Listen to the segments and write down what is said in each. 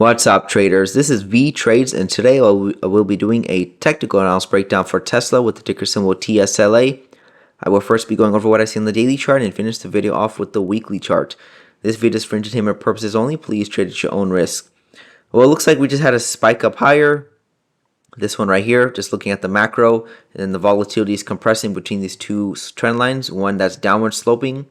What's up, traders? This is Vee Trades, and today I will be doing a technical analysis breakdown for Tesla with the ticker symbol TSLA. I will first be going over what I see on the daily chart and finish the video off with the weekly chart. This video is for entertainment purposes only. Please trade at your own risk. Well, it looks like we just had a spike up higher. This one right here, just looking at the macro, and then the volatility is compressing between these two trend lines, one that's downward sloping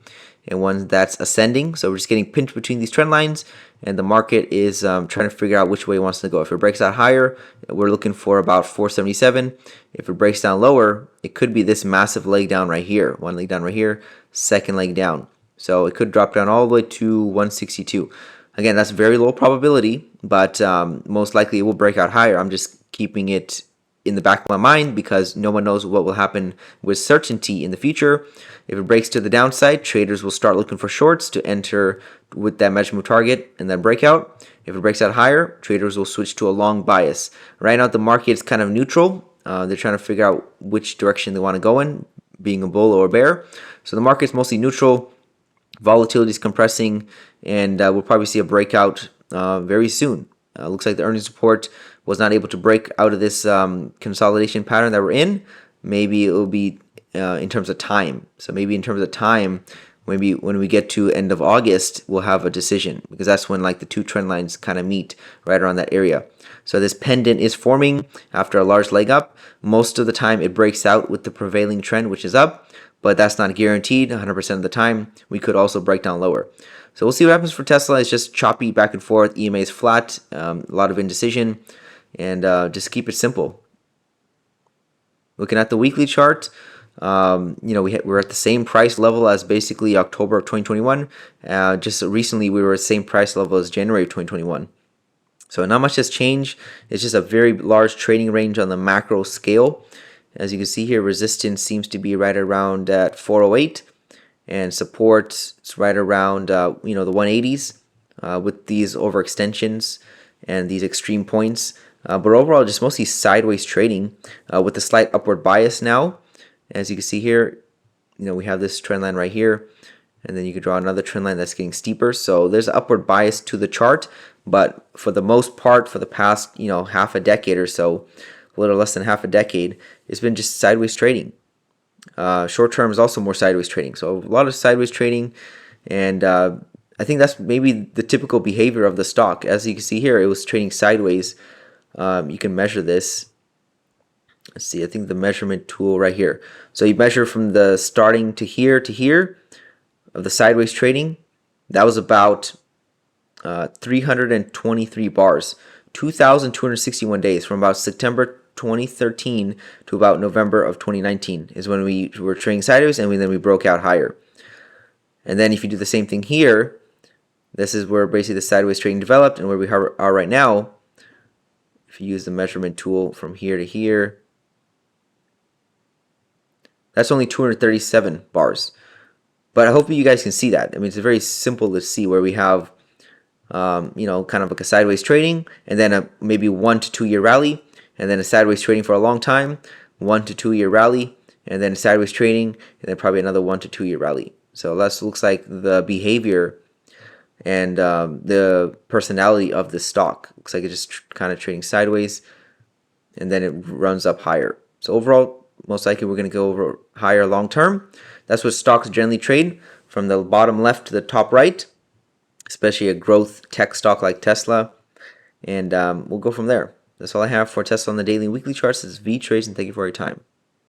and one that's ascending. So we're just getting pinched between these trend lines, and the market is trying to figure out which way it wants to go. If it breaks out higher, we're looking for about 477. If it breaks down lower, it could be this massive leg down right here. One leg down right here, second leg down. So it could drop down all the way to 162. Again, that's very low probability, but most likely it will break out higher. I'm just keeping it in the back of my mind because no one knows what will happen with certainty in the future. If it breaks to the downside, traders will start looking for shorts to enter with that measurement target and then breakout. If it breaks out higher, traders will switch to a long bias. Right now, the market is kind of neutral. They're trying to figure out which direction they want to go in, being a bull or a bear. So the market's mostly neutral. Volatility is compressing, and we'll probably see a breakout very soon. Looks like the earnings report was not able to break out of this consolidation pattern that we're in. Maybe it will be in terms of time. So maybe in terms of time, maybe when we get to end of August, we'll have a decision, because that's when like the two trend lines kind of meet right around that area. So this pendant is forming after a large leg up. Most of the time it breaks out with the prevailing trend, which is up, but that's not guaranteed 100% of the time. We could also break down lower. So we'll see what happens for Tesla. It's just choppy back and forth. EMA is flat, a lot of indecision, and just keep it simple. Looking at the weekly chart, we're at the same price level as basically October of 2021. Just recently, we were at the same price level as January of 2021. So not much has changed. It's just a very large trading range on the macro scale. As you can see here, resistance seems to be right around at 408, and support is right around the 180s with these overextensions and these extreme points. But overall, just mostly sideways trading with a slight upward bias now. As you can see here, we have this trend line right here, and then you could draw another trend line that's getting steeper. So there's an upward bias to the chart, but for the most part, for the past half a decade or so, a little less than half a decade, it's been just sideways trading. Short term is also more sideways trading. So a lot of sideways trading, and I think that's maybe the typical behavior of the stock. As you can see here, it was trading sideways. You can measure this. Let's see, I think the measurement tool right here. So you measure from the starting to here of the sideways trading. That was about 323 bars, 2,261 days from about September 2013 to about November of 2019 is when we were trading sideways, and then we broke out higher. And then if you do the same thing here, this is where basically the sideways trading developed, and where we are right now. If you use the measurement tool from here to here, that's only 237 bars. But I hope you guys can see that. I mean, it's very simple to see where we have kind of like a sideways trading, and then a maybe 1 to 2 year rally, and then a sideways trading for a long time, 1 to 2 year rally, and then sideways trading, and then probably another 1 to 2 year rally. So that looks like the behavior and the personality of the stock. Looks like it's just kind of trading sideways, and then it runs up higher. So overall, most likely we're going to go over higher long term. That's what stocks generally trade, from the bottom left to the top right, especially a growth tech stock like Tesla, and we'll go from there. That's all I have for Tesla on the daily and weekly charts. This is Vee Trades, and thank you for your time.